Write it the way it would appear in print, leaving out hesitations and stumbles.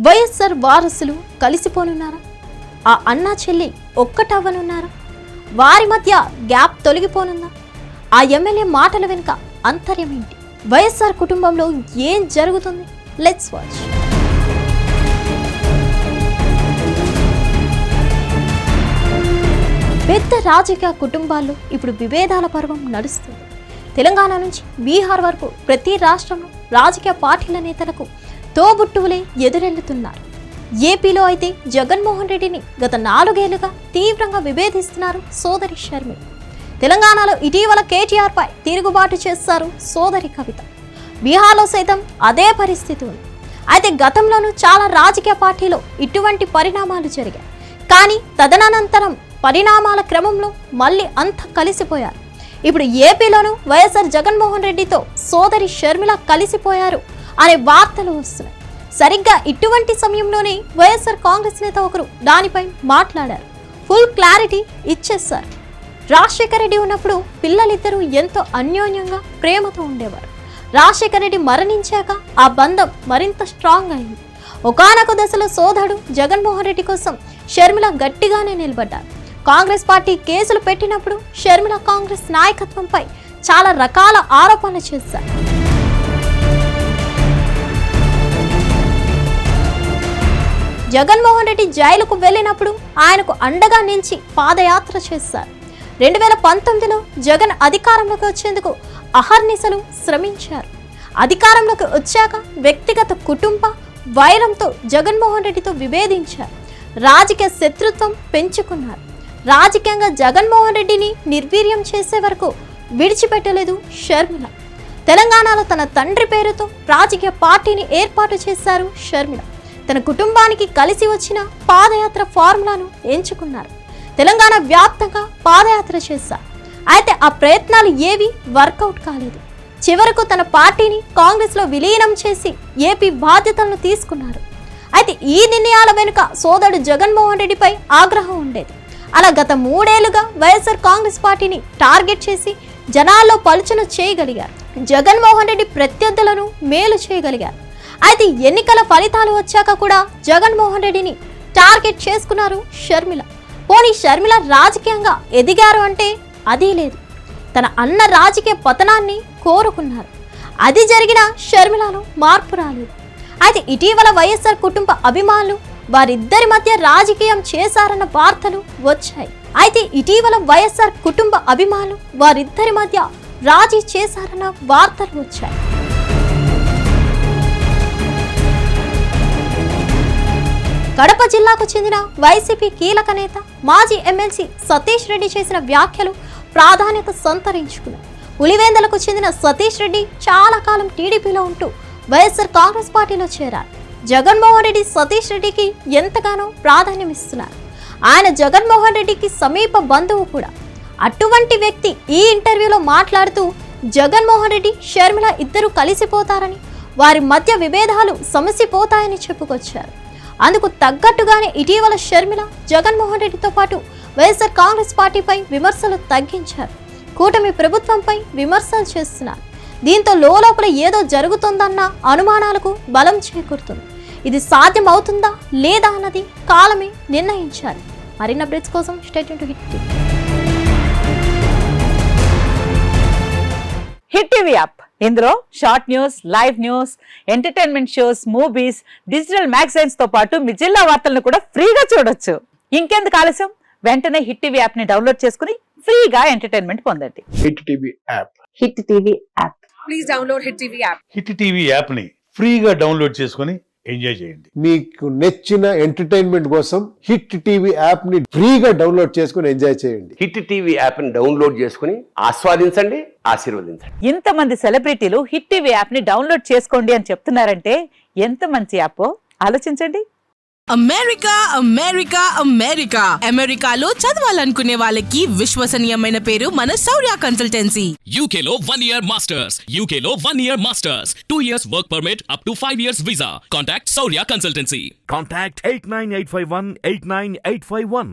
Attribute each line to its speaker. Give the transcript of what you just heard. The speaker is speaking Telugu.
Speaker 1: వైఎస్ఆర్ వారసులు కలిసిపోనున్నారా? ఆ అన్నా చెల్లి ఒక్కటవ్వనున్నారా? వారి మధ్య గ్యాప్ తొలగిపోనుందా? ఆ ఎమ్మెల్యే మాటల వెనుక అంతర్యం ఏంటి? వైఎస్ఆర్ కుటుంబంలో ఏం జరుగుతుంది? Let's watch. పెద్ద రాజకీయ కుటుంబాల్లో ఇప్పుడు విభేదాల పర్వం నడుస్తుంది. తెలంగాణ నుంచి బీహార్ వరకు ప్రతి రాష్ట్రంలో రాజకీయ పార్టీల నేతలకు తోబుట్టువులే ఎదురెళ్తున్నారు. ఏపీలో అయితే జగన్మోహన్ రెడ్డిని గత 4 ఏళ్లుగా తీవ్రంగా విభేదిస్తున్నారు సోదరి షర్మిల. తెలంగాణలో ఇటీవల కేటీఆర్ పై తిరుగుబాటు చేస్తారు సోదరి కవిత. బీహార్లో సైతం అదే పరిస్థితి ఉంది. అయితే గతంలోనూ చాలా రాజకీయ పార్టీలో ఇటువంటి పరిణామాలు జరిగాయి. కానీ తదనంతరం పరిణామాల క్రమంలో మళ్ళీ అంతా కలిసిపోయారు. ఇప్పుడు ఏపీలోనూ వైఎస్ఆర్ జగన్మోహన్ రెడ్డితో సోదరి షర్మిల కలిసిపోయారు అనే వార్తలు వస్తున్నాయి. సరిగ్గా ఇటువంటి సమయంలోనే వైఎస్ఆర్ కాంగ్రెస్ నేత ఒకరు దానిపై మాట్లాడారు. ఫుల్ క్లారిటీ ఇచ్చేశారు. రాజశేఖర రెడ్డి ఉన్నప్పుడు పిల్లలిద్దరూ ఎంతో అన్యోన్యంగా ప్రేమతో ఉండేవారు. రాజశేఖర రెడ్డి మరణించాక ఆ బంధం మరింత స్ట్రాంగ్ అయింది. ఒకానొక దశలో సోదరుడు జగన్మోహన్ రెడ్డి కోసం షర్మిల గట్టిగానే నిలబడ్డారు. కాంగ్రెస్ పార్టీ కేసులు పెట్టినప్పుడు షర్మిల కాంగ్రెస్ నాయకత్వంపై చాలా రకాల ఆరోపణలు చేశారు. జగన్మోహన్ రెడ్డి జైలుకు వెళ్ళినప్పుడు ఆయనకు అండగా నిలిచి పాదయాత్ర చేశారు. 2019లో జగన్ అధికారంలోకి వచ్చేందుకు అహర్నిశలు శ్రమించారు. అధికారంలోకి వచ్చాక వ్యక్తిగత కుటుంబ వైరంతో జగన్మోహన్ రెడ్డితో విభేదించారు. రాజకీయ శత్రుత్వం పెంచుకున్నారు. రాజకీయంగా జగన్మోహన్ రెడ్డిని నిర్వీర్యం చేసే వరకు విడిచిపెట్టలేదు షర్మిల. తెలంగాణలో తన తండ్రి పేరుతో రాజకీయ పార్టీని ఏర్పాటు చేశారు షర్మిల. తన కుటుంబానికి కలిసి వచ్చిన పాదయాత్ర ఫార్ములాను ఎంచుకున్నారు. తెలంగాణ వ్యాప్తంగా పాదయాత్ర చేశారు. అయితే ఆ ప్రయత్నాలు ఏవి వర్కౌట్ కాలేదు. చివరకు తన పార్టీని కాంగ్రెస్లో విలీనం చేసి ఏపీ బాధ్యతలను తీసుకున్నారు. అయితే ఈ నిర్ణయాల వెనుక సోదరుడు జగన్మోహన్ రెడ్డిపై ఆగ్రహం ఉండేది. అలా గత 3 ఏళ్లుగా వైఎస్ఆర్ కాంగ్రెస్ పార్టీని టార్గెట్ చేసి జనాల్లో పలుచన చేయగలిగారు. జగన్మోహన్ రెడ్డి ప్రత్యర్థులను మేలు చేయగలిగారు. అయితే ఎన్నికల ఫలితాలు వచ్చాక కూడా జగన్మోహన్ రెడ్డిని టార్గెట్ చేసుకున్నారు షర్మిల. పోనీ షర్మిల రాజకీయంగా ఎదిగారు అంటే అదీ లేదు. తన అన్న రాజకీయ పతనాన్ని కోరుకున్నారు. అది జరిగిన షర్మిలలో మార్పు రాలేదు. అయితే ఇటీవల వైఎస్ఆర్ కుటుంబ అభిమానులు వారిద్దరి మధ్య రాజకీయం చేశారన్న వార్తలు వచ్చాయి. అయితే ఇటీవల వైఎస్ఆర్ కుటుంబ అభిమానులు వారిద్దరి మధ్య రాజీ చేశారన్న వార్తలు వచ్చాయి. కడప జిల్లాకు చెందిన వైసీపీ కీలక నేత మాజీ ఎమ్మెల్సీ సతీష్ రెడ్డి చేసిన వ్యాఖ్యలు ప్రాధాన్యత సంతరించుకున్నాయి. పులివెందులకు చెందిన సతీష్ రెడ్డి చాలా కాలం టీడీపీలో ఉంటూ వైఎస్ఆర్ కాంగ్రెస్ పార్టీలో చేరారు. జగన్మోహన్ రెడ్డి సతీష్ రెడ్డికి ఎంతగానో ప్రాధాన్యం ఇస్తున్నారు. ఆయన జగన్మోహన్ రెడ్డికి సమీప బంధువు కూడా. అటువంటి వ్యక్తి ఈ ఇంటర్వ్యూలో మాట్లాడుతూ జగన్మోహన్ రెడ్డి షర్మిల ఇద్దరు కలిసిపోతారని, వారి మధ్య విభేదాలు సమసిపోతాయని చెప్పుకొచ్చారు. అందుకు తగ్గట్టుగానే ఇటీవల షర్మిల జగన్మోహన్ రెడ్డితో పాటు వైఎస్ఆర్ కాంగ్రెస్ పార్టీపై విమర్శలు తగ్గించారు. కూటమి ప్రభుత్వంపై విమర్శలు చేస్తున్నారు. దీంతో లోపల ఏదో జరుగుతుందన్న అనుమానాలకు బలం చేకూరుతుంది. ఇది సాధ్యం అవుతుందా లేదా అన్నది కాలమే నిర్ణయించాలి. మరిన్ని అప్డేట్స్ కోసం stay tune to Hit TV.
Speaker 2: Hit TV app, ఇందులో short news, live news, entertainment shows, movies, digital magazines తో పాటు మీ జిల్లా వార్తలను కూడా ఫ్రీగా చూడొచ్చు. ఇంకెందుకు ఆలస్యం, వెంటనే హిట్ టీవీ యాప్ ని డౌన్లోడ్ చేసుకుని ఫ్రీగా ఎంటర్టైన్మెంట్ పొందండి.
Speaker 3: Hit TV app.
Speaker 2: Hit TV app.
Speaker 4: Please download hit TV app.
Speaker 5: Hit TV app ని ఫ్రీగా డౌన్లోడ్ చేసుకుని ఎంజాయ్ చేయండి.
Speaker 3: మీకు నచ్చిన ఎంటర్టైన్మెంట్ కోసం హిట్ టీవీ యాప్ ని ఫ్రీగా డౌన్లోడ్ చేసుకుని ఎంజాయ్ చేయండి.
Speaker 6: హిట్ టీవీ యాప్ ని డౌన్లోడ్ చేసుకుని ఆస్వాదించండి, ఆశీర్వదించండి.
Speaker 2: ఇంతమంది సెలబ్రిటీలు హిట్ టీవీ యాప్ ని డౌన్లోడ్ చేసుకోండి అని చెప్తున్నారంటే ఎంత మంచి యాప్ ఆలోచించండి.
Speaker 7: అమెరికా అమెరికా అమెరికా అమెరికాలో చదవాలనుకునే వాళ్ళకి విశ్వసనీయమైన పేరు మన శౌర్య కన్సల్టెన్సీ.
Speaker 8: UK లో 1 year masters. UK లో 1 year masters. 2 years work permit up to 5 years visa. Contact Saurya Consultancy.
Speaker 9: Contact 89851 89851.